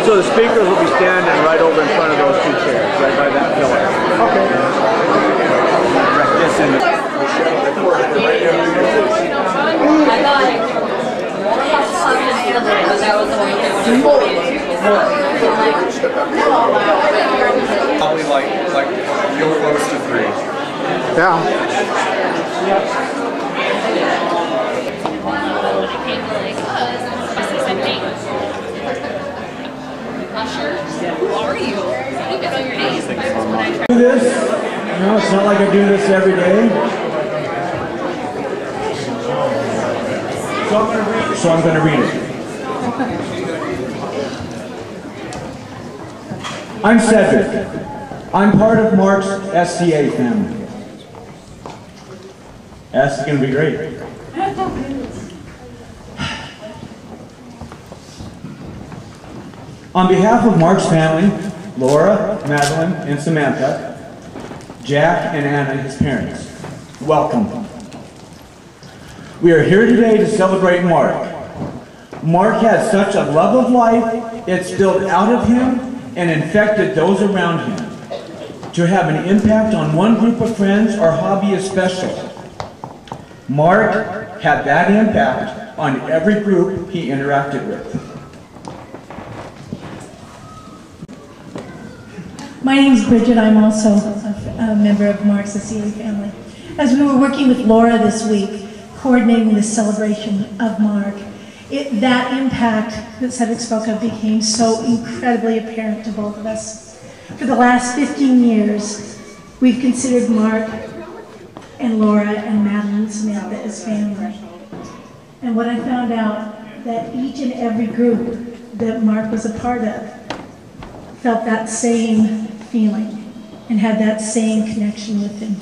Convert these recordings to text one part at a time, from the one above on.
So the speakers will be standing right over in front of those two chairs, right by that pillar. Okay. Yes, and probably like real close to 3. Yeah. Who are you? You get on your knees. do this. No, it's not like I do this every day. So I'm going to read it. I'm Cedric. I'm part of Mark's SCA family. That's going to be great. On behalf of Mark's family, Laura, Madeline, and Samantha, Jack and Anna, his parents, welcome. We are here today to celebrate Mark. Mark had such a love of life, it spilled out of him and infected those around him. To have an impact on one group of friends or hobby is special. Mark had that impact on every group he interacted with. My name is Bridget. I'm also a member of Mark's SCA family. As we were working with Laura this week, coordinating this celebration of Mark, that impact that Cedric spoke of became so incredibly apparent to both of us. For the last 15 years, we've considered Mark and Laura and Madeline and Samantha as family. And what I found out, that each and every group that Mark was a part of felt that same feeling and had that same connection with him.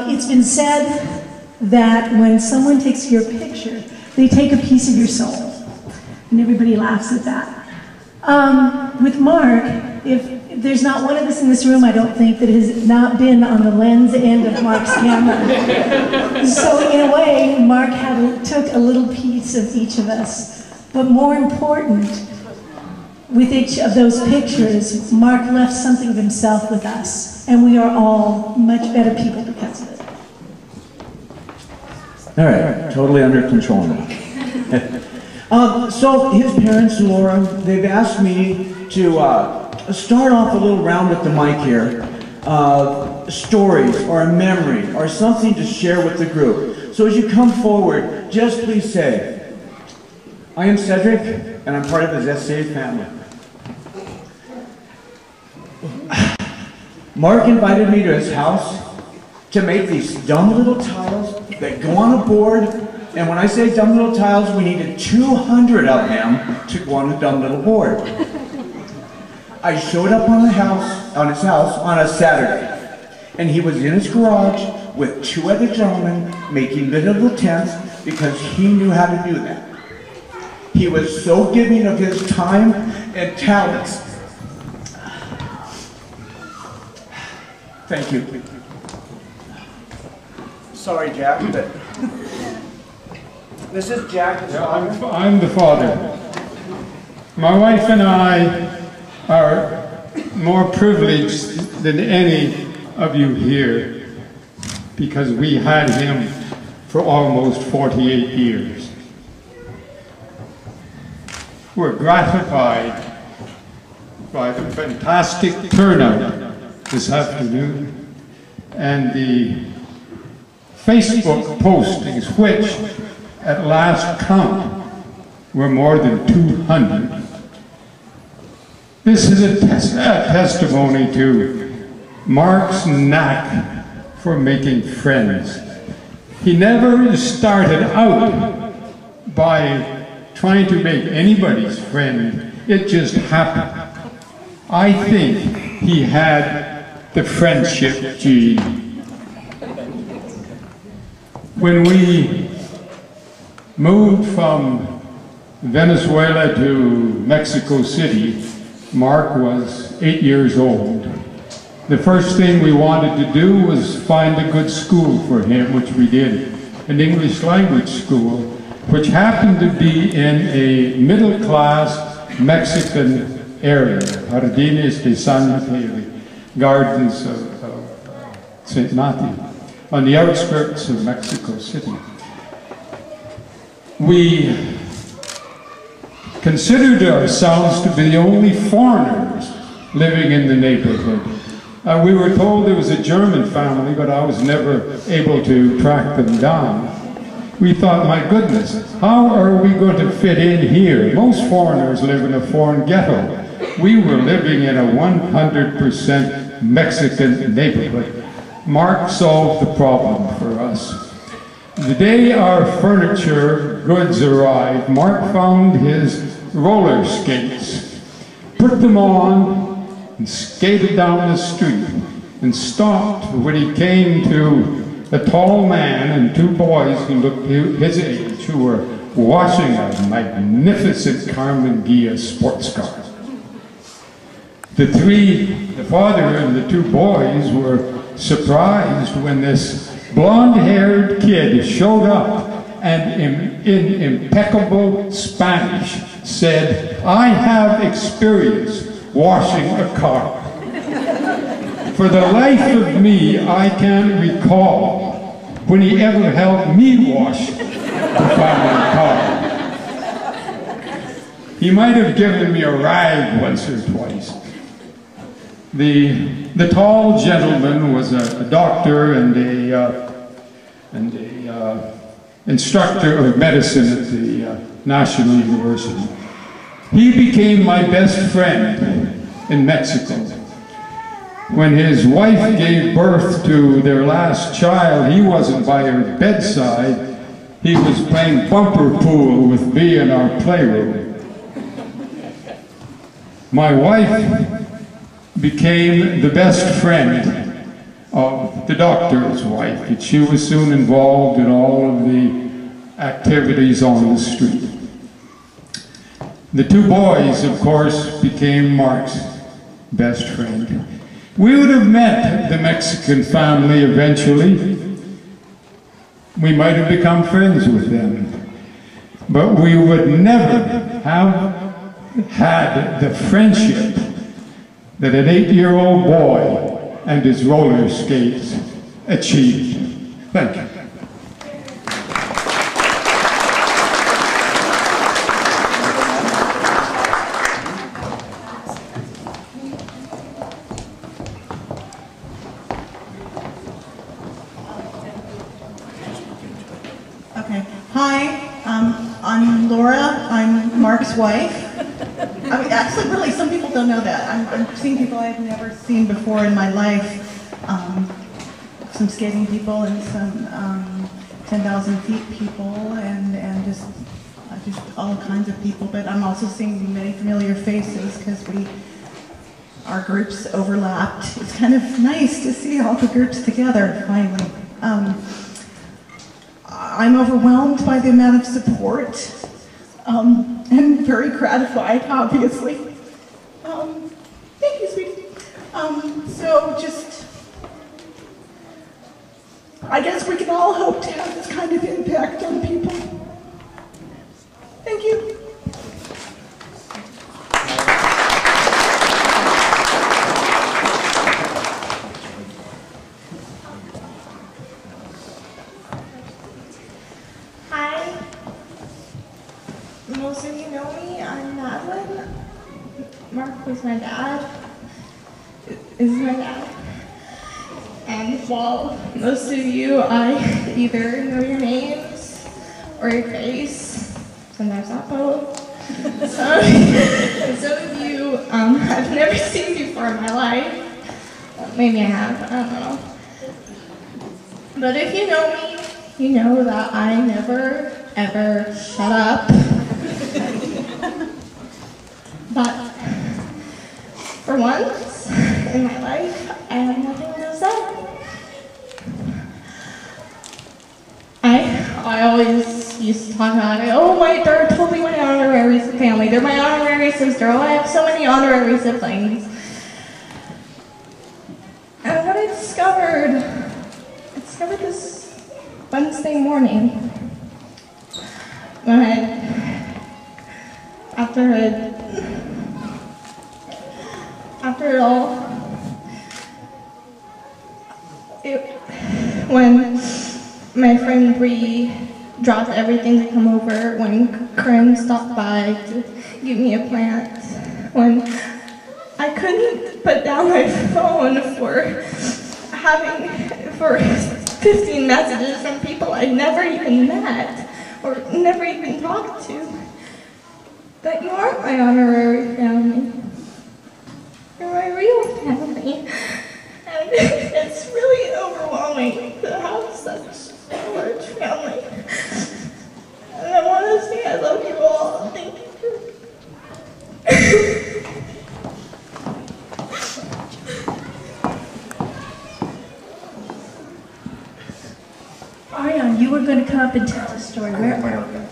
It's been said that when someone takes your picture, they take a piece of your soul. And everybody laughs at that. With Mark, if there's not one of us in this room, I don't think, that has not been on the lens end of Mark's camera. So in a way, Mark took a little piece of each of us. But more important, with each of those pictures, Mark left something of himself with us. And we are all much better people because of it. All right, totally under control now. So his parents, Laura, they've asked me to start off a little round with the mic here. Stories or a memory or something to share with the group. So as you come forward, just please say, I am Cedric and I'm part of his SCA family. Mark invited me to his house to make these dumb little tiles that go on a board. And when I say dumb little tiles, we needed 200 of them to go on a dumb little board. I showed up on his house on a Saturday, and he was in his garage with 2 other gentlemen making little tents because he knew how to do that. He was so giving of his time and talents. Thank you. Sorry, Jack, but this is Jack. Yeah, I'm the father. My wife and I are more privileged than any of you here because we had him for almost 48 years. We're gratified by the fantastic turnout this afternoon and the Facebook postings, which at last count were more than 200. This is a testimony to Mark's knack for making friends. He never started out by trying to make anybody's friend. It just happened. I think he had the friendship gene. When we moved from Venezuela to Mexico City, Mark was 8 years old. The first thing we wanted to do was find a good school for him, which we did, an English language school, which happened to be in a middle-class, Mexican area, Jardines de San Mateo, Gardens of St. Matthew, on the outskirts of Mexico City. We considered ourselves to be the only foreigners living in the neighborhood. We were told there was a German family, but I was never able to track them down. We thought, my goodness, how are we going to fit in here? Most foreigners live in a foreign ghetto. We were living in a 100% Mexican neighborhood. Mark solved the problem for us. The day our furniture goods arrived, Mark found his roller skates, put them on, and skated down the street, and stopped when he came to a tall man and two boys who looked his age, who were washing a magnificent Carmen Ghia sports car. The father and the two boys were surprised when this blonde-haired kid showed up and in impeccable Spanish said, "I have experience washing a car." For the life of me, I can't recall when he ever helped me wash the family car. He might have given me a rag once or twice. The tall gentleman was a doctor and a instructor of medicine at the National University. He became my best friend in Mexico. When his wife gave birth to their last child, he wasn't by her bedside. He was playing bumper pool with me in our playroom. My wife became the best friend of the doctor's wife, and she was soon involved in all of the activities on the street. The two boys, of course, became Mark's best friend. We would have met the Mexican family eventually. We might have become friends with them, but we would never have had the friendship that an 8-year-old boy and his roller skates achieved. Thank you. Okay. Hi, I'm Laura. I'm Mark's wife. I mean, actually, really, some people don't know that. I'm seeing people I've never seen before in my life. Some skating people and some 10,000 feet people and just all kinds of people. But I'm also seeing many familiar faces because our groups overlapped. It's kind of nice to see all the groups together finally. I'm overwhelmed by the amount of support and very gratified, obviously. Thank you, sweetie. So just, I guess we can all hope to have this kind of impact on people. Thank you. Most of you know me, I'm Madeline. Mark was my dad, is my dad. And while most of you, I either know your names or your face, sometimes not both. Some of you I've never seen before in my life. Maybe I have, I don't know. But if you know me, you know that I never, ever shut up. But for once in my life, I have nothing to say. I always used to talk about it. Oh, they're totally my honorary family. They're my honorary sister. Oh, I have so many honorary siblings. And what I discovered this Wednesday morning when at after it all, when my friend Bree dropped everything to come over, when Corinne stopped by to give me a plant, when I couldn't put down my phone for 15 messages from people I'd never even met or never even talked to. But you aren't my honorary family. You're my real family. And it's really overwhelming to have such a large family. And I want to say I love you all. Thank you. Ariane, you were going to come up and tell a story. Where are you?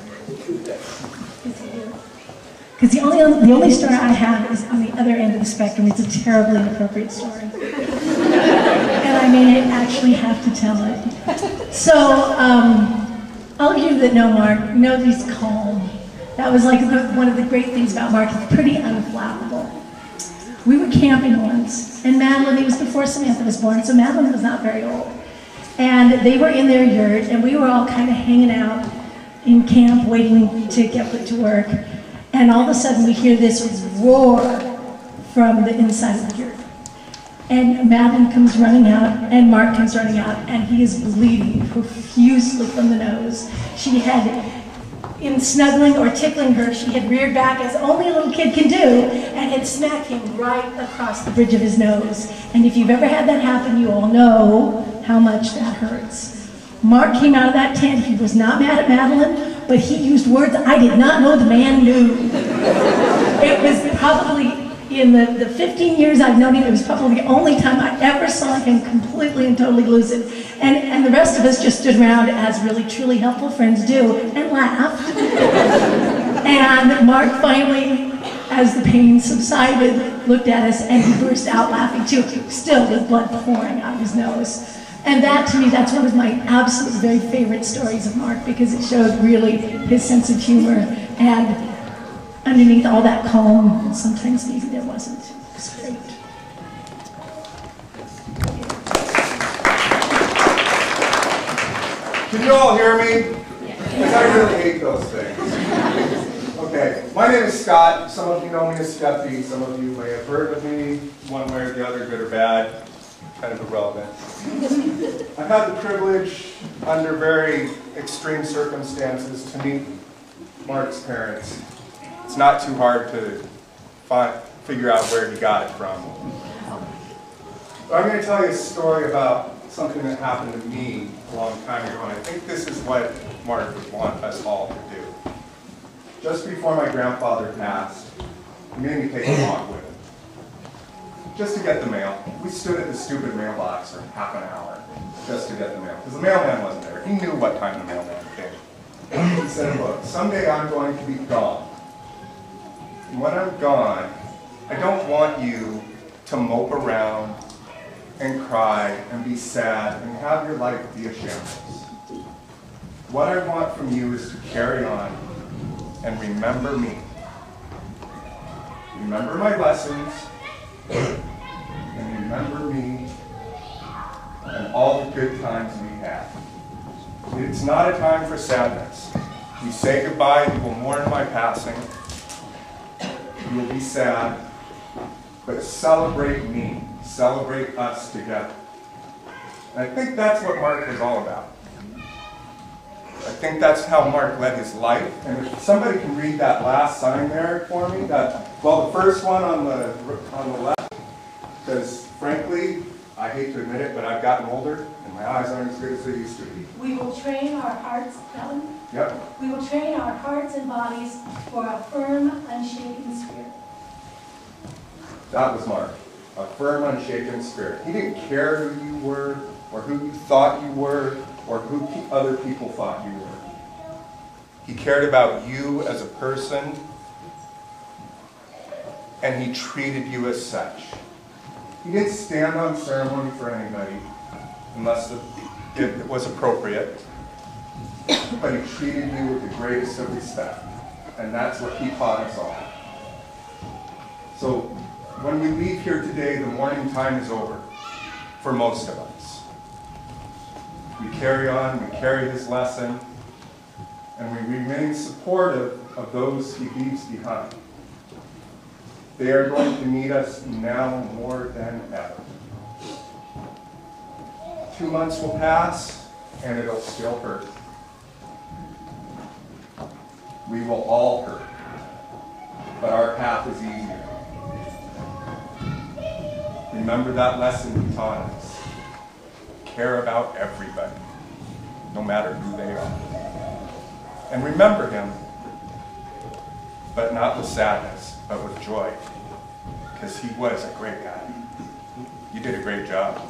Because the only story I have is on the other end of the spectrum. It's a terribly inappropriate story. And I may actually have to tell it. So, all of you that know Mark know that he's calm. That was like one of the great things about Mark. He's pretty unflappable. We were camping once, and Madeline, it was before Samantha was born, so Madeline was not very old. And they were in their yurt, and we were all kind of hanging out in camp, waiting to get put to work. And all of a sudden, we hear this roar from the inside of the yurt. And Madeline comes running out, and Mark comes running out, and he is bleeding profusely from the nose. She had, in snuggling or tickling her, she had reared back as only a little kid can do, and had smacked him right across the bridge of his nose. And if you've ever had that happen, you all know how much that hurts. Mark came out of that tent. He was not mad at Madeline, but he used words I did not know the man knew. It was probably, in the 15 years I've known him, it was probably the only time I ever saw him completely and totally lose it. And the rest of us just stood around, as really truly helpful friends do, and laughed. And Mark finally, as the pain subsided, looked at us and he burst out laughing too, still with blood pouring out of his nose. And that, to me, that's one of my absolute very favorite stories of Mark, because it showed really his sense of humor, and underneath all that calm, and sometimes maybe there wasn't. It was great. Can you all hear me? Because I really hate those things. Okay, my name is Scott. Some of you know me as Scuffy. Some of you may have heard of me, one way or the other, good or bad. Kind of irrelevant. I've had the privilege, under very extreme circumstances, to meet Mark's parents. It's not too hard to figure out where he got it from. But I'm going to tell you a story about something that happened to me a long time ago, and I think this is what Mark would want us all to do. Just before my grandfather passed, he made me take a walk with him. Just to get the mail. We stood at the stupid mailbox for half an hour just to get the mail, because the mailman wasn't there. He knew what time the mailman came. He said, look, someday I'm going to be gone. And when I'm gone, I don't want you to mope around and cry and be sad and have your life be a shambles. What I want from you is to carry on and remember me. Remember my lessons, and remember me and all the good times we had. It's not a time for sadness. You say goodbye, you will mourn my passing. You will be sad, but celebrate me. Celebrate us together. And I think that's what Mark was all about. I think that's how Mark led his life. And if somebody can read that last sign there for me, the first one on the left, because frankly, I hate to admit it, but I've gotten older and my eyes aren't as good as they used to be. We will train our hearts, Helen? Yep. We will train our hearts and bodies for a firm, unshaken spirit. That was Mark. A firm, unshaken spirit. He didn't care who you were, or who you thought you were, or who other people thought you were. He cared about you as a person, and he treated you as such. He didn't stand on ceremony for anybody, unless it was appropriate, but he treated you with the greatest of respect, and that's what he taught us all. So when we leave here today, the mourning time is over for most of us. We carry on, we carry his lesson, and we remain supportive of those he leaves behind. They are going to need us now more than ever. 2 months will pass, and it'll still hurt. We will all hurt, but our path is easier. Remember that lesson he taught us. Care about everybody, no matter who they are. And remember him, but not with sadness, but with joy, because he was a great guy. You did a great job.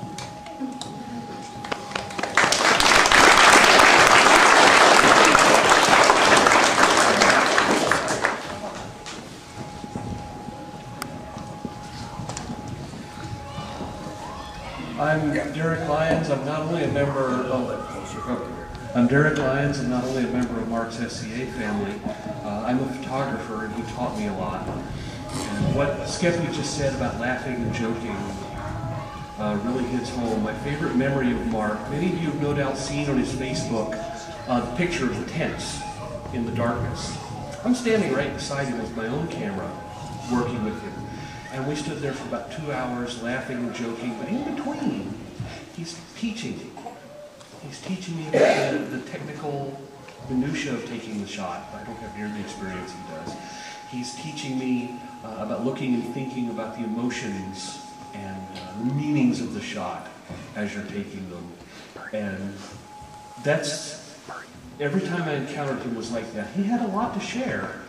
I'm Derek Lyons. I'm not only a member of Mark's SCA family. I'm a photographer, and he taught me a lot. And what Skeppy just said about laughing and joking really hits home. My favorite memory of Mark, many of you have no doubt seen on his Facebook the picture of the tents in the darkness. I'm standing right beside him with my own camera, working with him. And we stood there for about 2 hours laughing and joking, but in between, he's teaching me. He's teaching me about the technical minutia of taking the shot. I don't have near the experience he does. He's teaching me about looking and thinking about the emotions and the meanings of the shot as you're taking them. And that's, every time I encountered him was like that. He had a lot to share,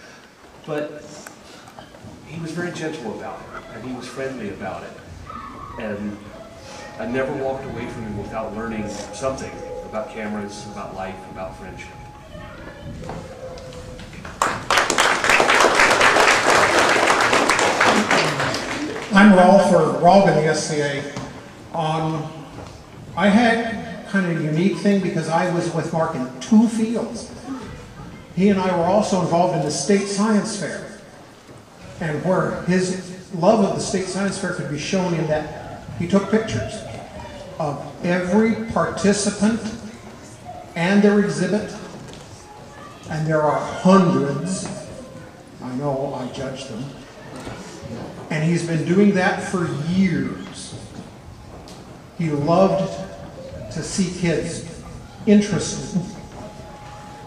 but he was very gentle about it, and he was friendly about it. And I never walked away from him without learning something about cameras, about life, about friendship. I'm Rolf, or Rolf in the SCA. I had kind of a unique thing because I was with Mark in 2 fields. He and I were also involved in the State Science Fair. And where his love of the State Science Fair could be shown in that he took pictures of every participant and their exhibit, and there are hundreds. I know, I judged them. And he's been doing that for years. He loved to see kids interested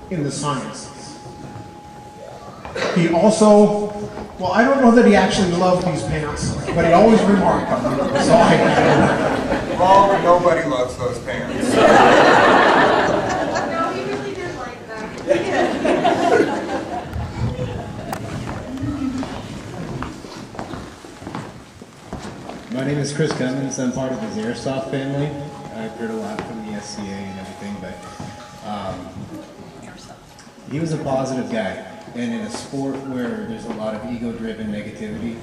in the sciences. He also, well, I don't know that he actually loved these pants, but he always remarked on them. So Well, nobody loves those pants. No, he really did like them. My name is Chris Cummins. I'm part of the Airsoft family. I've heard a lot from the SCA and everything, but he was a positive guy. And in a sport where there's a lot of ego-driven negativity,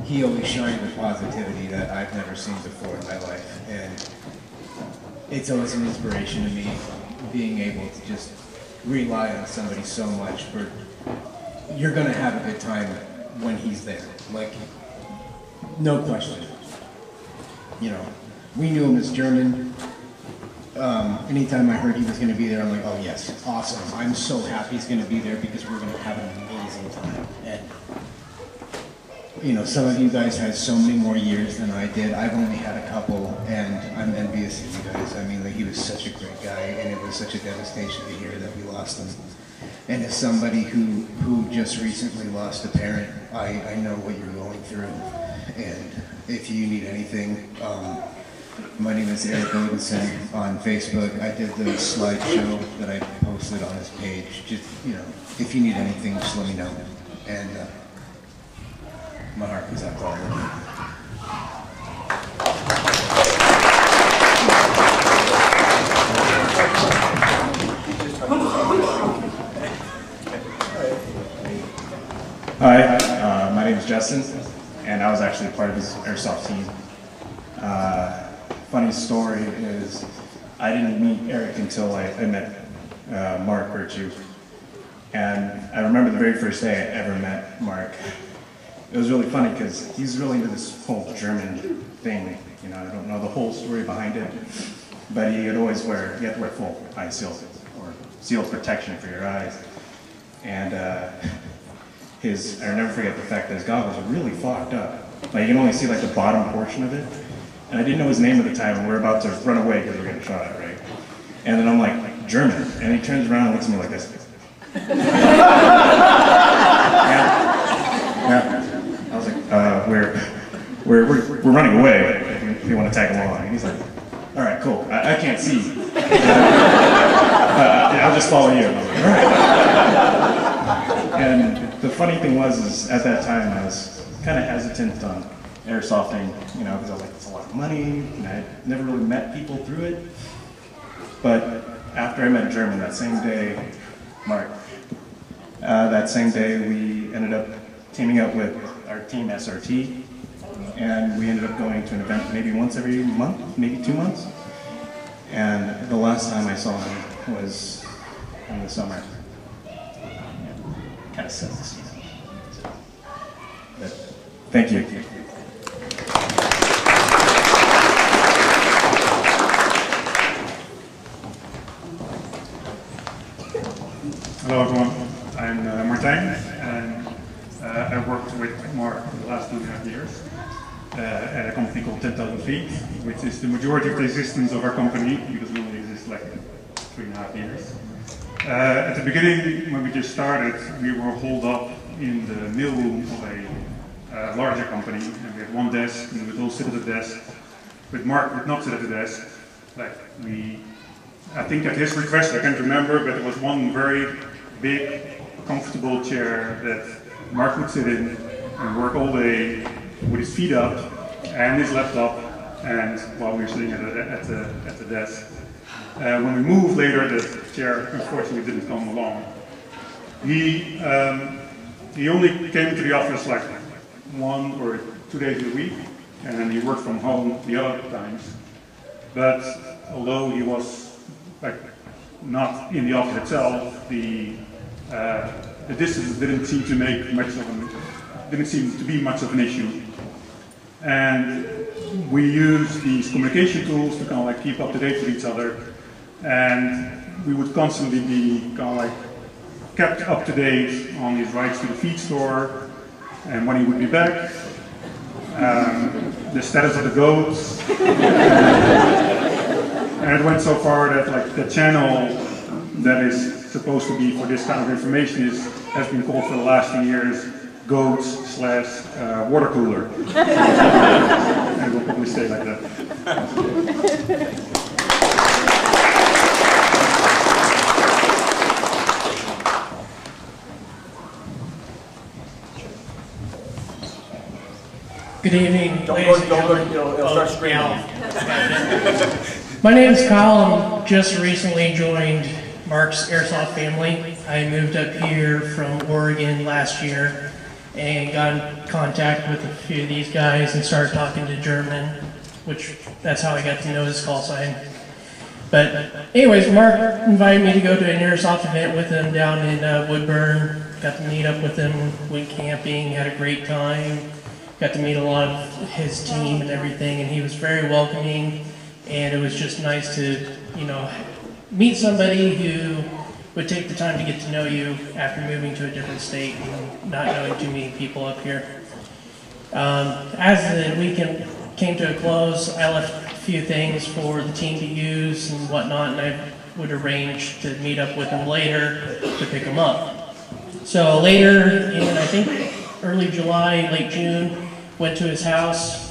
he always shined with positivity that I've never seen before in my life. And it's always an inspiration to me, being able to just rely on somebody so much for, you're gonna have a good time when he's there. Like, no question. You know, we knew him as German. Anytime I heard he was going to be there, I'm like, oh yes, awesome. I'm so happy he's going to be there because we're going to have an amazing time. And, you know, some of you guys had so many more years than I did. I've only had a couple, and I'm envious of you guys. I mean, like, he was such a great guy, and it was such a devastation to hear that we lost him. And as somebody who just recently lost a parent, I know what you're going through. And if you need anything, my name is Eric Odinson on Facebook. I did the slideshow that I posted on his page. Just, you know, if you need anything, just let me know. And my heart goes out to all of you. Hi, my name is Justin, and I was actually part of his Airsoft team. Funny story is, I didn't meet Eric until I met Mark Virtue. And I remember the very first day I ever met Mark. it was really funny because he's really into this whole German thing. You know, I don't know the whole story behind it, but he had always wear, you have to wear full eye seals or sealed protection for your eyes. And I'll never forget the fact that his goggles are really fogged up. Like you can only see like the bottom portion of it. And I didn't know his name at the time, and we're about to run away because we're getting shot at, right? And then I'm like, German. And he turns around and looks at me like this. Yeah. I was like, we're running away if you want to tag along. And he's like, all right, cool. I can't see. I'll just follow you. And I was like, all right. And the funny thing was, at that time, I was kind of hesitant on airsofting, you know, because I was like, it's a lot of money, and I never really met people through it. But after I met German that same day, Mark, that same day we ended up teaming up with our team SRT, and we ended up going to an event maybe once every month, maybe 2 months. And the last time I saw him was in the summer. Kind of sets the scene. But thank you. Hello everyone, I'm Martijn, and I worked with Mark for the last 2.5 years at a company called 10,000 Feet, which is the majority of the existence of our company, because we only exist like 3.5 years. At the beginning, when we just started, we were holed up in the mailroom of a larger company, and we had one desk, and we'd all sit at the desk. But Mark would not sit at the desk. I think at his request, I can't remember, but there was one very big, comfortable chair that Mark would sit in and work all day with his feet up and his laptop, and while we were sitting at the desk. When we moved later, the chair unfortunately didn't come along. He only came to the office like 1 or 2 days a week, and he worked from home the other times. But although he was not in the office itself, the distance didn't seem to make much of be much of an issue. And we use these communication tools to kind of keep up to date with each other, and we would constantly be kind of kept up to date on his rides to the feed store and when he would be back, the status of the goats. And it went so far that the channel that is supposed to be for this kind of information has been called for the last few years goats/water cooler. And we'll probably stay like that. Good evening. Don't start screaming. My name is Kyle. I just recently joined Mark's Airsoft family. I moved up here from Oregon last year and got in contact with a few of these guys and started talking to German, which that's how I got to know his call sign. But anyways, Mark invited me to go to an Airsoft event with him down in Woodburn. Got to meet up with him, went camping, had a great time. Got to meet a lot of his team and everything, and he was very welcoming. And it was just nice to, meet somebody who would take the time to get to know you after moving to a different state and not knowing too many people up here. As the weekend came to a close, I left a few things for the team to use and whatnot, and I would arrange to meet up with him later to pick him up. So later in, I think, early July, late June, went to his house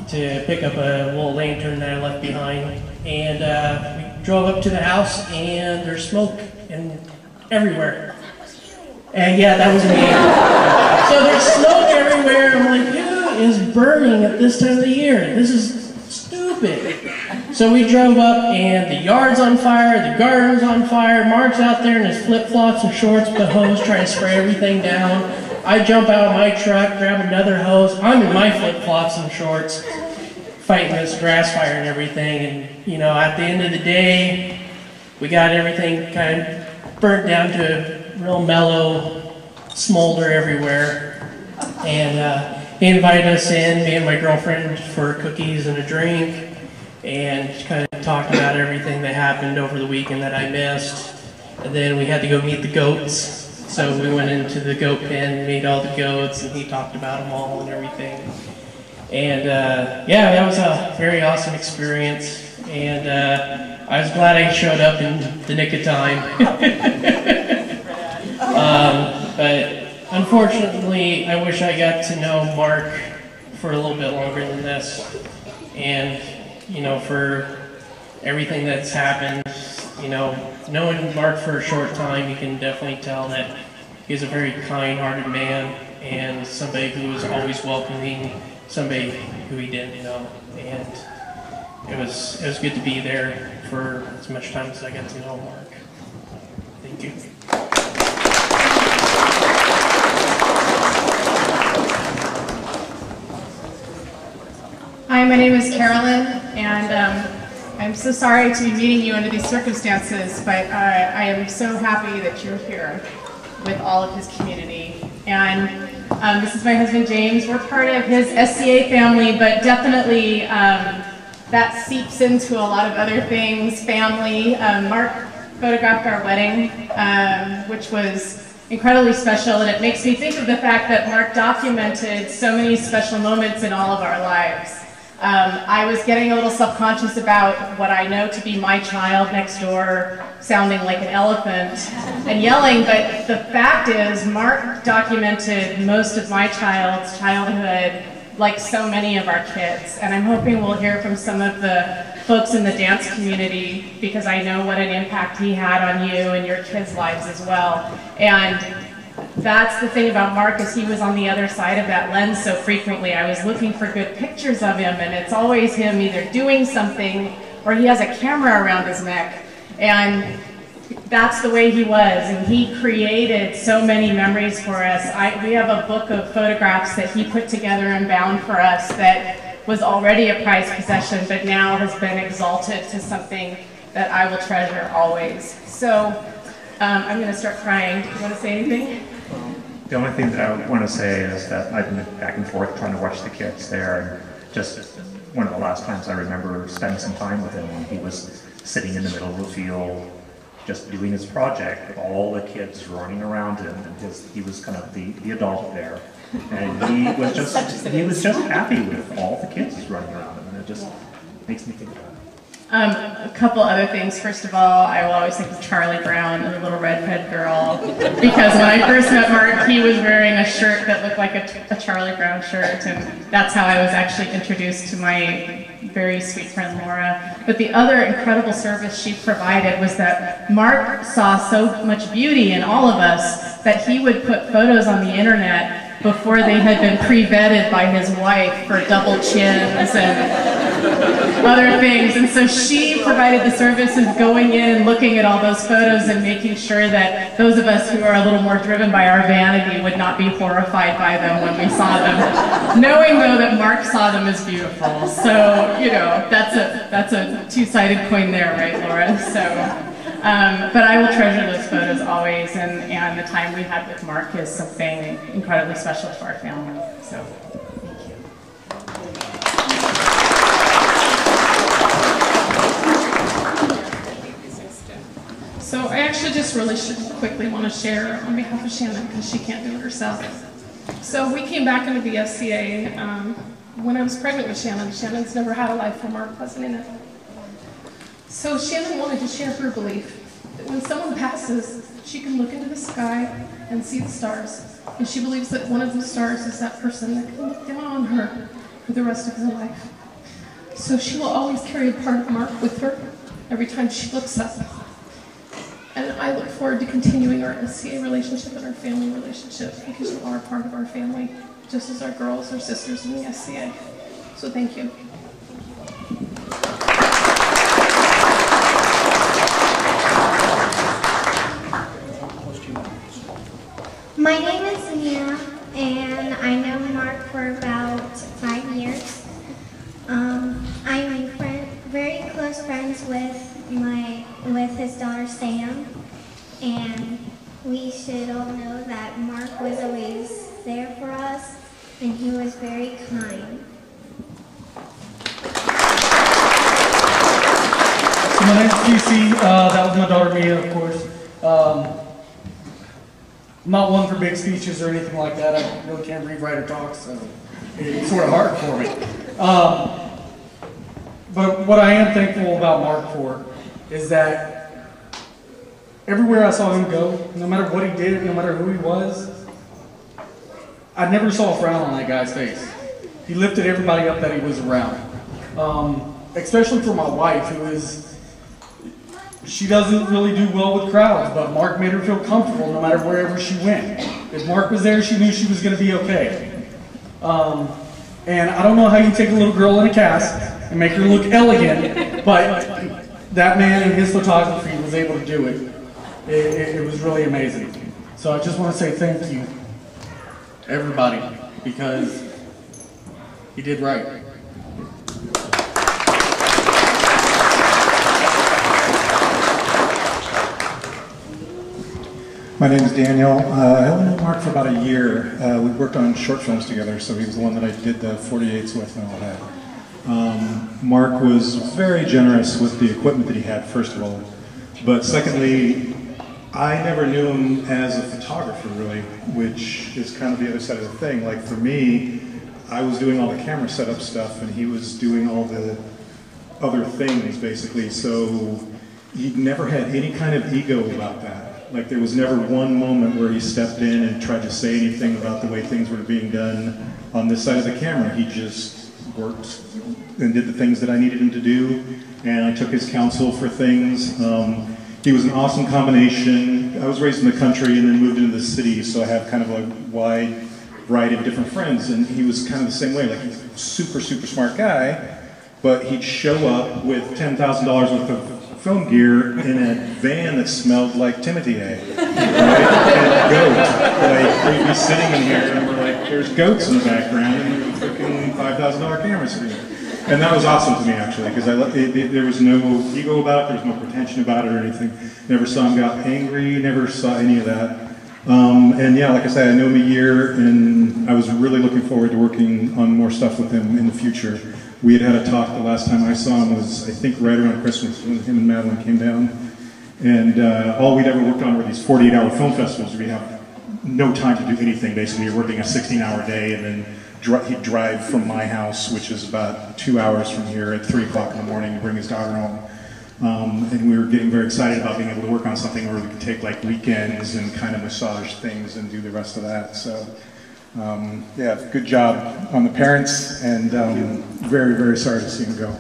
to pick up a little lantern that I left behind, and we drove up to the house, and there's smoke everywhere. And yeah, that was me. So there's smoke everywhere. I'm like, who is burning at this time of the year? This is stupid. So we drove up, and the yard's on fire, the garden's on fire. Mark's out there in his flip-flops and shorts with the hose trying to spray everything down. I jump out of my truck, grab another hose. I'm in my flip-flops and shorts, fighting this grass fire and everything. And, at the end of the day, we got everything kind of burnt down to a real mellow smolder everywhere. And he invited us in, me and my girlfriend, for cookies and a drink, and just kind of talked about everything that happened over the weekend that I missed. And then we had to go meet the goats. So we went into the goat pen, meet all the goats, and he talked about them all and everything. And yeah, that was a very awesome experience. And I was glad I showed up in the nick of time. But unfortunately, I wish I got to know Mark for a little bit longer than this. And, you know, for everything that's happened, you know, knowing Mark for a short time, you can definitely tell that he's a very kind-hearted man and somebody who was always welcoming somebody who he didn't know. And it was good to be there for as much time as I got to know Mark. Thank you. Hi, my name is Carolyn, and I'm so sorry to be meeting you under these circumstances, but I am so happy that you're here with all of his community. And this is my husband, James. We're part of his SCA family, but definitely that seeps into a lot of other things. Family. Mark photographed our wedding, which was incredibly special, and it makes me think of the fact that Mark documented so many special moments in all of our lives. I was getting a little self-conscious about what I know to be my child next door sounding like an elephant and yelling, but the fact is Mark documented most of my child's childhood like so many of our kids, and I'm hoping we'll hear from some of the folks in the dance community, because I know what an impact he had on you and your kids' lives as well. And that's the thing about Mark, is he was on the other side of that lens so frequently. I was looking for good pictures of him, and it's always him either doing something or he has a camera around his neck. And that's the way he was, and he created so many memories for us. We have a book of photographs that he put together and bound for us that was already a prized possession, but now has been exalted to something that I will treasure always. So I'm going to start crying. Do you want to say anything? The only thing that I want to say is that I've been back and forth trying to watch the kids there, and just one of the last times I remember spending some time with him when he was sitting in the middle of the field just doing his project with all the kids running around him, and he was kind of the adult there, and he was just happy with all the kids running around him, and it just makes me think about it. A couple other things. First of all, I will always think of Charlie Brown and the little redhead girl, because when I first met Mark, he was wearing a shirt that looked like a Charlie Brown shirt, and that's how I was actually introduced to my very sweet friend Laura. But the other incredible service she provided was that Mark saw so much beauty in all of us that he would put photos on the internet before they had been pre-vetted by his wife for double chins and other things. And so she provided the service of going in and looking at all those photos and making sure that those of us who are a little more driven by our vanity would not be horrified by them when we saw them, knowing though that Mark saw them as beautiful. So, you know, that's a two-sided coin there, right, Laura? So. But I will treasure those photos always, and the time we had with Mark is something incredibly special to our family. So, thank you. So I actually just really quickly want to share on behalf of Shannon, because she can't do it herself. So we came back into the FCA when I was pregnant with Shannon. Shannon's never had a life where Mark wasn't in it. So Shannon wanted to share her belief that when someone passes, she can look into the sky and see the stars. And she believes that one of the stars is that person that can look down on her for the rest of her life. So she will always carry a part of Mark with her every time she looks up. And I look forward to continuing our SCA relationship and our family relationship, because you are part of our family, just as our girls are sisters in the SCA. So thank you. My name is Nina, and I know Mark for about 5 years. I'm very close friends with his daughter Sam, and we should all know that Mark was always there for us. and he was very kind. So my name's TC, that was my daughter Mia, of course. I'm not one for big speeches or anything like that. I really can't read, write, or talk, so it's sort of hard for me. But what I am thankful about Mark for is that everywhere I saw him go, no matter what he did, no matter who he was, I never saw a frown on that guy's face. He lifted everybody up that he was around. Especially for my wife, she doesn't really do well with crowds, but Mark made her feel comfortable no matter wherever she went. If Mark was there, she knew she was going to be okay. And I don't know how you take a little girl in a cast and make her look elegant, but that man and his photography was able to do it. It was really amazing. So I just want to say thank you, everybody, because he did right. My name is Daniel. I only know Mark for about a year. We worked on short films together, so he was the one that I did the 48s with and all that. Mark was very generous with the equipment that he had, first of all. But secondly, I never knew him as a photographer, really, which is kind of the other side of the thing. Like for me, I was doing all the camera setup stuff, and he was doing all the other things, basically. So he never had any kind of ego about that. Like there was never one moment where he stepped in and tried to say anything about the way things were being done on this side of the camera. He just worked and did the things that I needed him to do, and I took his counsel for things. He was an awesome combination. I was raised in the country and then moved into the city, so I have kind of a wide variety of different friends, and he was kind of the same way. Like he's a super, super smart guy, but he'd show up with $10,000 worth of film gear in a van that smelled like Timothy A. Right? And goat. Like, we'd be sitting in here and we're like, there's goats in the background and there's a freaking $5,000 camera sitting there. And that was awesome to me, actually, because there was no ego about it, there was no pretension about it or anything. Never saw him get angry, never saw any of that. And yeah, like I said, I know him a year, and I was really looking forward to working on more stuff with him in the future. We had a talk the last time I saw him was, I think, right around Christmas when him and Madeline came down. And all we'd ever worked on were these 48-hour film festivals. We'd have no time to do anything, basically. You're working a 16-hour day, and then he'd drive from my house, which is about 2 hours from here, at 3 o'clock in the morning to bring his daughter home. And we were getting very excited about being able to work on something where we could take like weekends and kind of massage things and do the rest of that. So yeah, good job on the parents, and very, very sorry to see him go.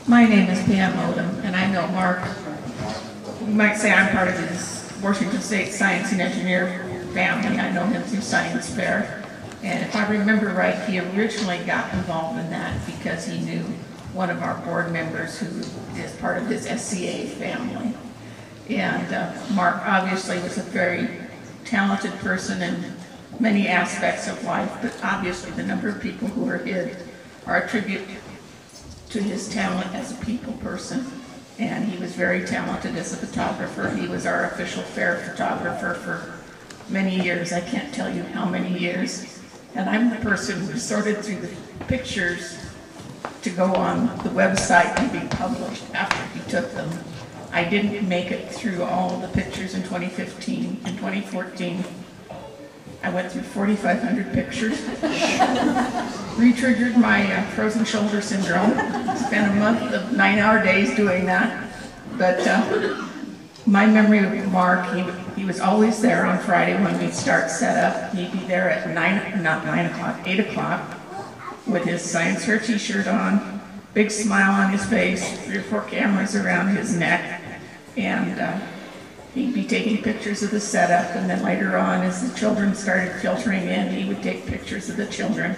My name is Pam Odom, and I know Mark. You might say I'm part of his Washington State Science and Engineer family. I know him through Science Fair. And if I remember right, he originally got involved in that because he knew one of our board members who is part of his SCA family. And Mark obviously was a very talented person in many aspects of life, but obviously the number of people who are hid are a tribute to his talent as a people person. And he was very talented as a photographer. He was our official fair photographer for many years. I can't tell you how many years. And I'm the person who sorted through the pictures to go on the website and be published after he took them. I didn't make it through all of the pictures in 2015. In 2014, I went through 4,500 pictures, re-triggered my frozen shoulder syndrome, spent a month of 9-hour days doing that. But my memory of Mark, he was always there on Friday when we'd start setup. He'd be there at 8 o'clock with his Science Fair t-shirt on, big smile on his face, 3 or 4 cameras around his neck, and he'd be taking pictures of the setup, and then later on, as the children started filtering in, he would take pictures of the children.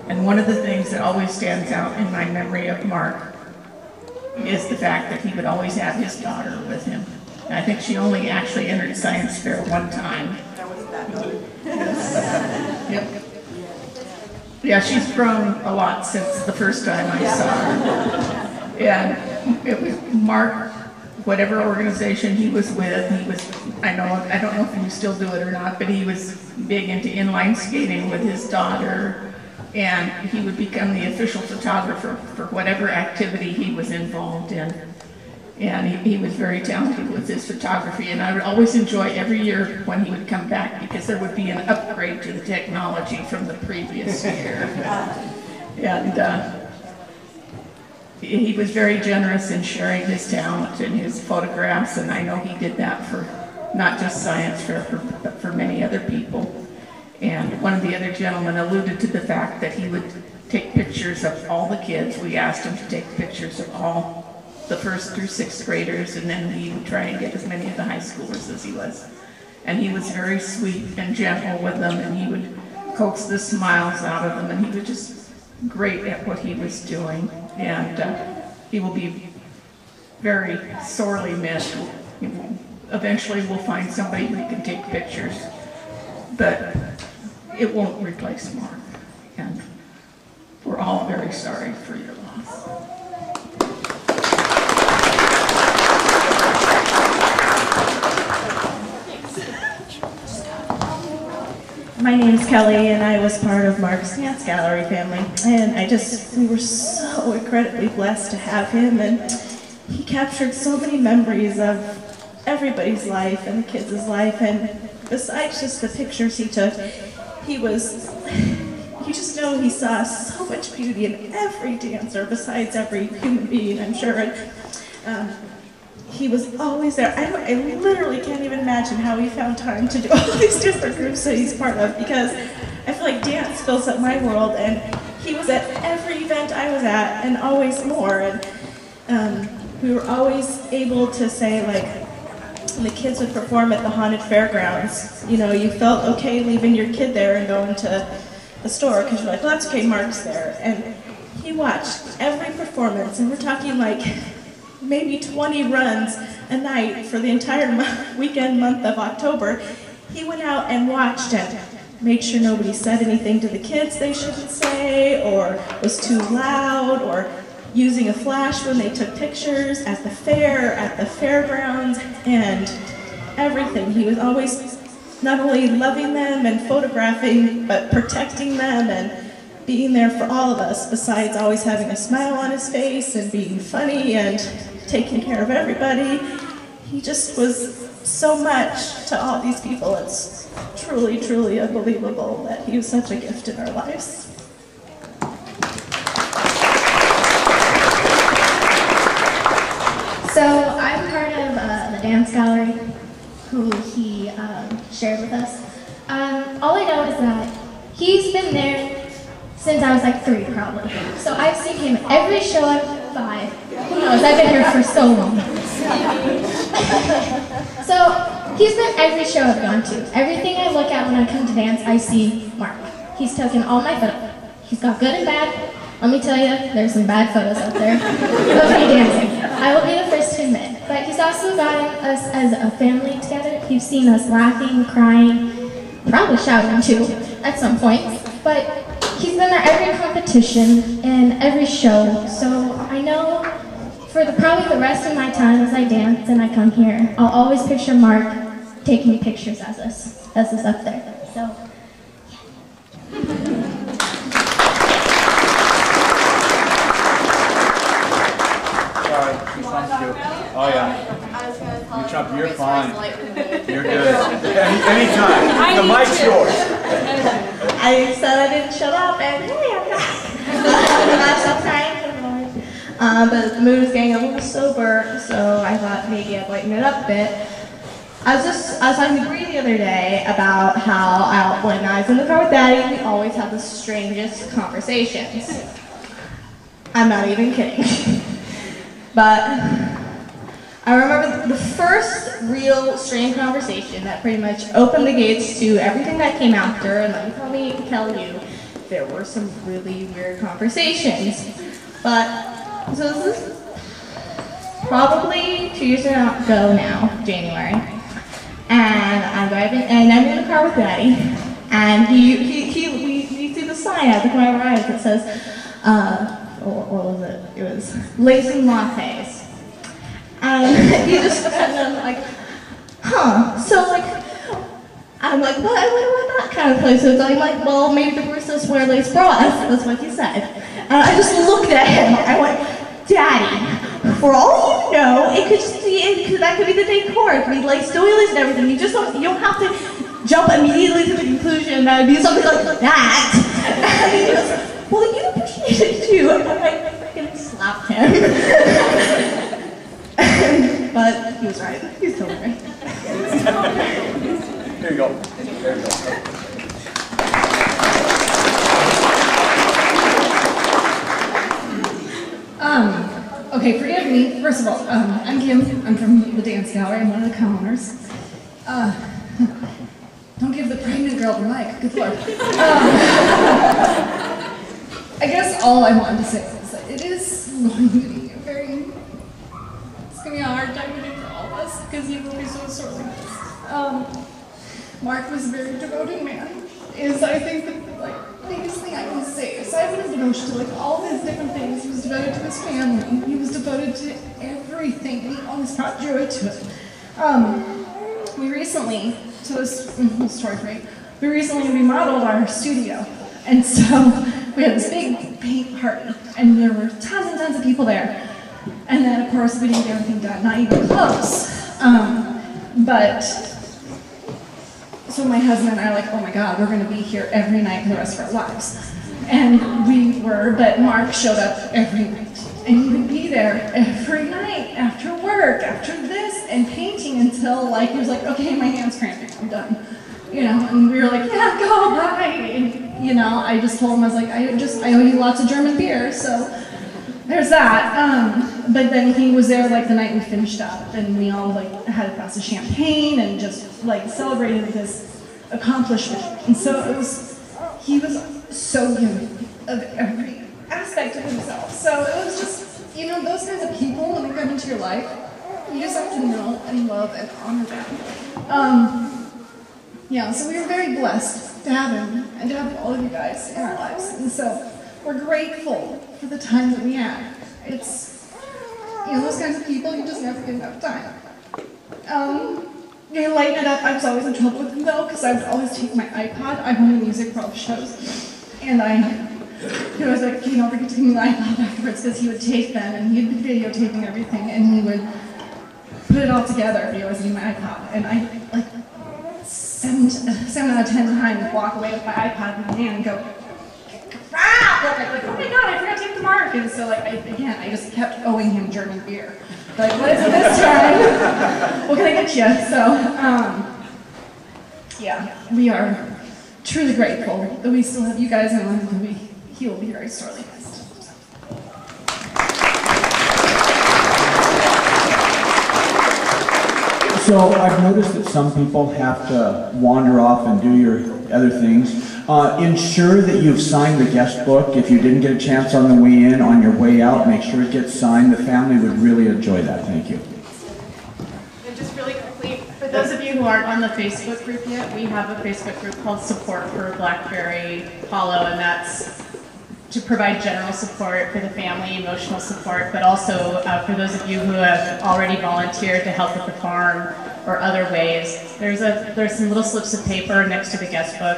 And one of the things that always stands out in my memory of Mark is the fact that he would always have his daughter with him. And I think she only actually entered Science Fair one time. That was that daughter. Yep. Yeah, she's grown a lot since the first time I saw her. And it was Mark whatever organization he was with, I don't know if you still do it or not, but he was big into inline skating with his daughter, and he would become the official photographer for whatever activity he was involved in. And he was very talented with his photography, and I would always enjoy every year when he would come back because there would be an upgrade to the technology from the previous year. And he was very generous in sharing his talent and his photographs, and I know he did that for not just science fair, but for many other people. And one of the other gentlemen alluded to the fact that he would take pictures of all the kids. We asked him to take pictures of all the 1st through 6th graders, and then he would try and get as many of the high schoolers as he was. And he was very sweet and gentle with them, and he would coax the smiles out of them, and he was just great at what he was doing. And he will be very sorely missed. Eventually we'll find somebody who can take pictures, but it won't replace Mark. And we're all very sorry for your loss. My name's Kelly, and I was part of Mark's dance gallery family, and we were so incredibly blessed to have him, and he captured so many memories of everybody's life and the kids' life, and besides just the pictures he took, you just know he saw so much beauty in every dancer besides every human being, I'm sure. He was always there. I literally can't even imagine how he found time to do all these different groups that he's part of, because I feel like dance fills up my world, and he was at every event I was at, and always more. And we were always able to say, like, when the kids would perform at the haunted fairgrounds, you know, you felt okay leaving your kid there and going to the store, because you're like, well, that's okay, Mark's there. And he watched every performance, and we're talking like maybe 20 runs a night for the entire month of October. He went out and watched and made sure nobody said anything to the kids they shouldn't say, or was too loud, or using a flash when they took pictures at the fair, at the fairgrounds, and everything. He was always not only loving them and photographing, but protecting them and being there for all of us, besides always having a smile on his face and being funny and taking care of everybody. He just was so much to all these people. It's truly, truly unbelievable that he was such a gift in our lives. So I'm part of the dance gallery, who he shared with us. All I know is that he's been there since I was like 3, probably. So I've seen him every show at 5. Who knows? I've been here for so long. So he's been every show I've gone to. Everything I look at when I come to dance, I see Mark. He's taken all my photos. He's got good and bad. Let me tell you, there's some bad photos out there of me dancing. I will be the first to admit. But he's also gotten us as a family together. He's seen us laughing, crying, probably shouting too at some point. But he's been at every competition and every show. So I know for probably the rest of my time as I dance and I come here, I'll always picture Mark taking pictures as us up there. So. Oh yeah. I was going to tell you Trump, you're fine. You're good. Anytime. The mic's yours. I said I didn't shut up, and hey, I'm not so crying. But the mood is getting a little sober, so I thought maybe I'd lighten it up a bit. I was talking to Bree the other day about how when I was in the car with Daddy, we always have the strangest conversations. I'm not even kidding. But I remember the first real strange conversation that pretty much opened the gates to everything that came after, and let me probably tell you, there were some really weird conversations. But, so this is probably 2 years ago now, January, and I'm driving, and I'm in the car with Daddy, and we see the sign at the corner of our eyes that says, what was it? It was Lace and Lattes. He just, and I'm like, huh. So like, I'm like, what about that kind of places? I'm like, well, maybe the baristas wear lace bras. That's what he said. And I just looked at him. I went, Daddy, for all you know, it could just be, that could be the decor. It could be lace doilies and everything. You don't have to jump immediately to the conclusion that it'd be something like that. And he goes, well, you appreciate it too. And I'm like, I freaking slapped him. But he was right. He's totally right. Here you go. There you go. Okay, forgive me. First of all, I'm Kim. I'm from the dance gallery. I'm one of the co-owners. Don't give the pregnant girl the mic. Good Lord. I guess all I wanted to say is that it is going to be it's going to be a hard time to do for all of us because he will be so sorely missed. Mark was a very devoted man. I think the biggest thing I can say, aside from his devotion to all of his different things, he was devoted to his family. He was devoted to everything. He always brought joy to it. We recently, to this whole story for you, we recently remodeled our studio. And so we had this big paint party, and there were tons and tons of people there. And then, of course, we didn't get everything done, not even close. So my husband and I are like, oh my God, we're gonna be here every night for the rest of our lives. And we were, but Mark showed up every night. And he would be there every night, after work, after this, and painting until he was like, okay, my hand's cramping, I'm done. And we were like, yeah, go, bye. And, I just told him, I was like, I owe you lots of German beer, so there's that. But then he was there the night we finished up, and we all had a glass of champagne and just celebrated this accomplishment. And so he was so giving of every aspect of himself. So it was just, those kinds of people, when they come into your life, you just have to know and love and honor them. So we were very blessed to have him and to have all of you guys in our lives. And so we're grateful for the time that we had. It's, those kinds of people, you just never get enough time. Lighten it up, I was always in trouble with him though, because I would always take my iPod. I went to music for all the shows. And he was like, don't forget to give me the iPod afterwards, because he would take them and he'd be videotaping everything and he would put it all together if he was using my iPod. And I, 7 out of 10 times walk away with my iPod in my hand and go, oh my God, I forgot to take the mark. And so I just kept owing him German beer. What is it this time? What can I get you? So, we are truly grateful that we still have you guys and he will be very sorely missed. So I've noticed that some people have to wander off and do your other things. Ensure that you've signed the guest book. If you didn't get a chance on the way in, on your way out, make sure it gets signed. The family would really enjoy that. Thank you. And just really quickly, for those of you who aren't on the Facebook group yet, we have a Facebook group called Support for Blackberry Hollow, and that's to provide general support for the family, emotional support, but also for those of you who have already volunteered to help with the farm or other ways. There's some little slips of paper next to the guest book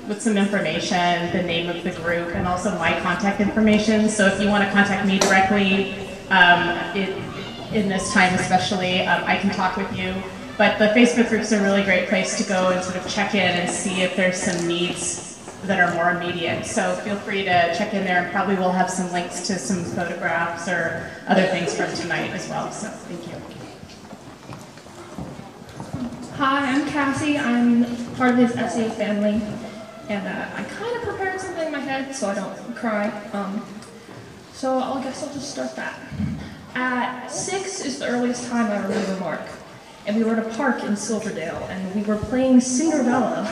with some information, the name of the group, and also my contact information. So if you want to contact me directly, in this time especially, I can talk with you. But the Facebook group's a really great place to go and sort of check in and see if there's some needs that are more immediate. So feel free to check in there, and probably we'll have some links to some photographs or other things from tonight as well. So thank you. Hi, I'm Cassie. I'm part of his SEA family. And I kind of prepared something in my head so I don't cry. So I guess I'll just start that. At 6 is the earliest time I remember Mark. And we were at a park in Silverdale, and we were playing Cinderella.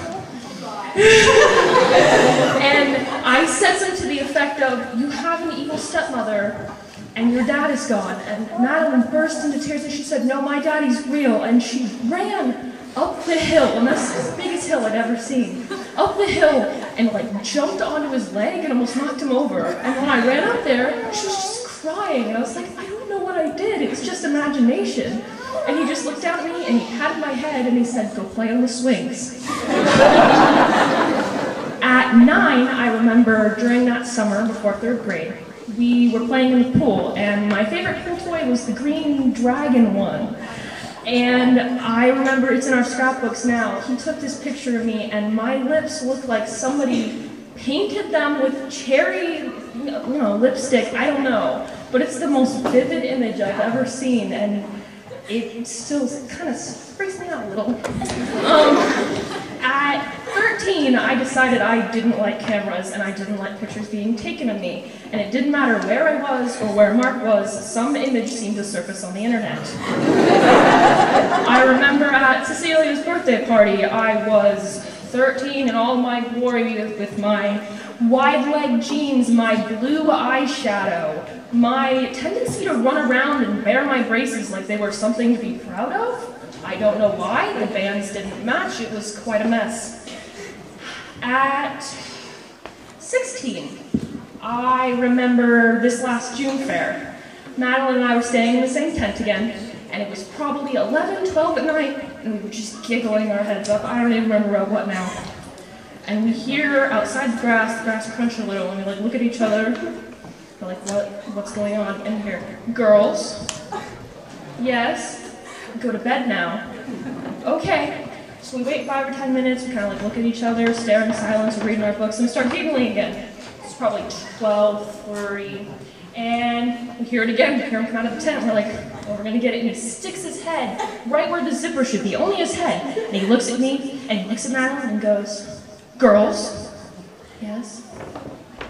And I said something to the effect of, you have an evil stepmother, and your dad is gone. And Madeline burst into tears, and she said, no, my daddy's real. And she ran up the hill, and that's the biggest hill I'd ever seen. Up the hill, and jumped onto his leg and almost knocked him over. And when I ran up there, she was just crying, and I was like, I don't know what what I did. It was just imagination. And he just looked down at me and he patted my head and he said, go play on the swings. At 9, I remember during that summer before 3rd grade, we were playing in the pool, and my favorite pool toy was the green dragon one. And I remember, it's in our scrapbooks now, he took this picture of me and my lips looked like somebody painted them with cherry, lipstick, I don't know. But it's the most vivid image I've ever seen, and it still kind of freaks me out a little. At 13, I decided I didn't like cameras and I didn't like pictures being taken of me. And it didn't matter where I was or where Mark was, some image seemed to surface on the internet. I remember at Cecilia's birthday party, I was 13 in all my glory with my wide leg jeans, my blue eyeshadow, my tendency to run around and wear my braces like they were something to be proud of. I don't know why, the bands didn't match, it was quite a mess. At 16, I remember this last June fair. Madeline and I were staying in the same tent again, and it was probably 11, 12 at night, and we were just giggling our heads up. I don't even remember what now. And we hear outside the grass crunch a little, and we look at each other. We're like, what's going on? And we hear, girls? Yes? Go to bed now. Okay. So we wait 5 or 10 minutes, we kind of look at each other, stare in silence, we're reading our books, and we start giggling again. It's probably 12:30, and we hear it again. We hear him come out of the tent. We're like, oh, we're gonna get it. And he sticks his head right where the zipper should be, only his head. And he looks at me, and he looks at Madeline, and goes, girls? Yes?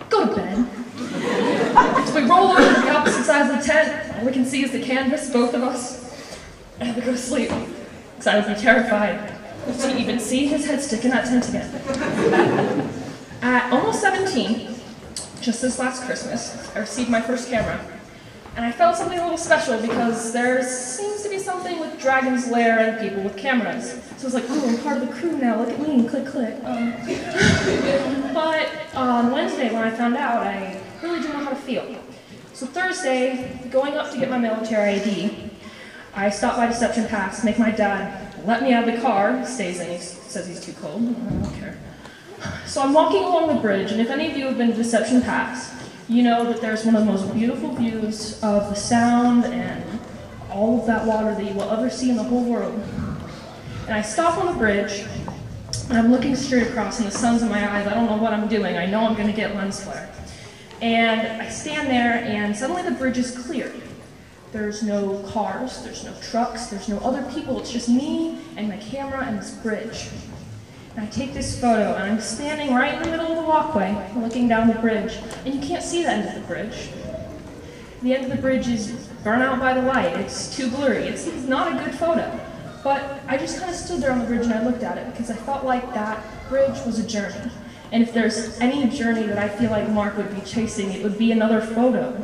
Go to bed. So we roll over to the opposite side of the tent. All we can see is the canvas, both of us, and we go to sleep. Because I would be terrified to even see his head stick in that tent again. At almost 17, just this last Christmas, I received my first camera. And I felt something a little special because there seems to be something with Dragon's Lair and people with cameras. So I was like, oh, I'm part of the crew now, look at me, click, click. But on Wednesday when I found out, I really didn't know how to feel. So Thursday, going up to get my military ID, I stopped by Deception Pass, make my dad let me out of the car. He stays in, he says he's too cold, I don't care. So I'm walking along the bridge, and if any of you have been to Deception Pass, you know that there's one of the most beautiful views of the sound and all of that water that you will ever see in the whole world. And I stop on the bridge, and I'm looking straight across, and the sun's in my eyes. I don't know what I'm doing. I know I'm going to get lens flare. And I stand there, and suddenly the bridge is clear. There's no cars, there's no trucks, there's no other people. It's just me and my camera and this bridge. And I take this photo, and I'm standing right in the middle of the walkway, looking down the bridge, and you can't see the end of the bridge. The end of the bridge is burnt out by the light. It's too blurry. It's not a good photo. But I just kind of stood there on the bridge and I looked at it because I felt like that bridge was a journey. And if there's any journey that I feel like Mark would be chasing, it would be another photo.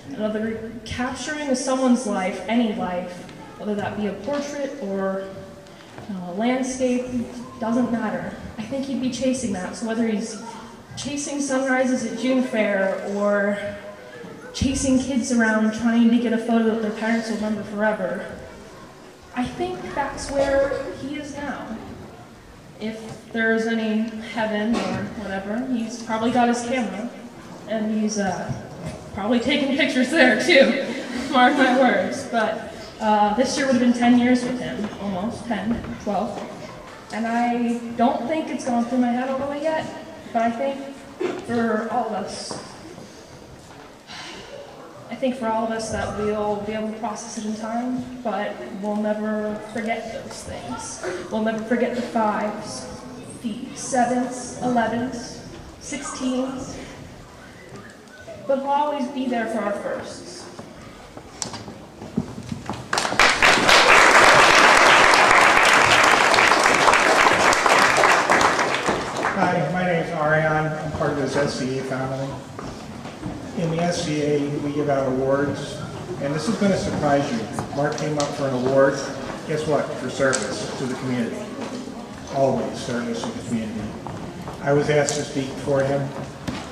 Another capturing of someone's life, any life, whether that be a portrait or a landscape, doesn't matter. I think he'd be chasing that. So whether he's chasing sunrises at June Fair or chasing kids around trying to get a photo that their parents will remember forever, I think that's where he is now. If there's any heaven or whatever, he's probably got his camera, and he's probably taking pictures there too, mark my words. But this year would have been 10 years with him, almost 10, 12. And I don't think it's gone through my head all the way yet, but I think for all of us, that we'll be able to process it in time, but we'll never forget those things. We'll never forget the 5s, the 7s, 11s, 16s, but we'll always be there for our firsts. Hi, my name is Ariane. I'm part of this SCA family. In the SCA, we give out awards, and this is going to surprise you. Mark came up for an award. Guess what? For service to the community. Always service to the community. I was asked to speak for him,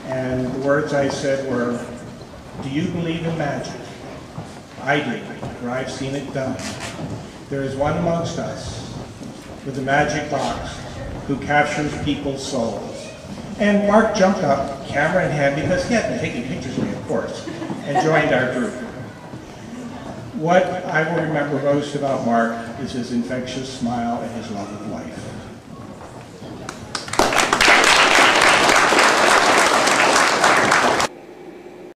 and the words I said were, "Do you believe in magic? I do, for I've seen it done. There is one amongst us with a magic box who captures people's souls. And Mark jumped up, camera in hand, because he had been taking pictures of me, of course, and joined our group. What I will remember most about Mark is his infectious smile and his love of life.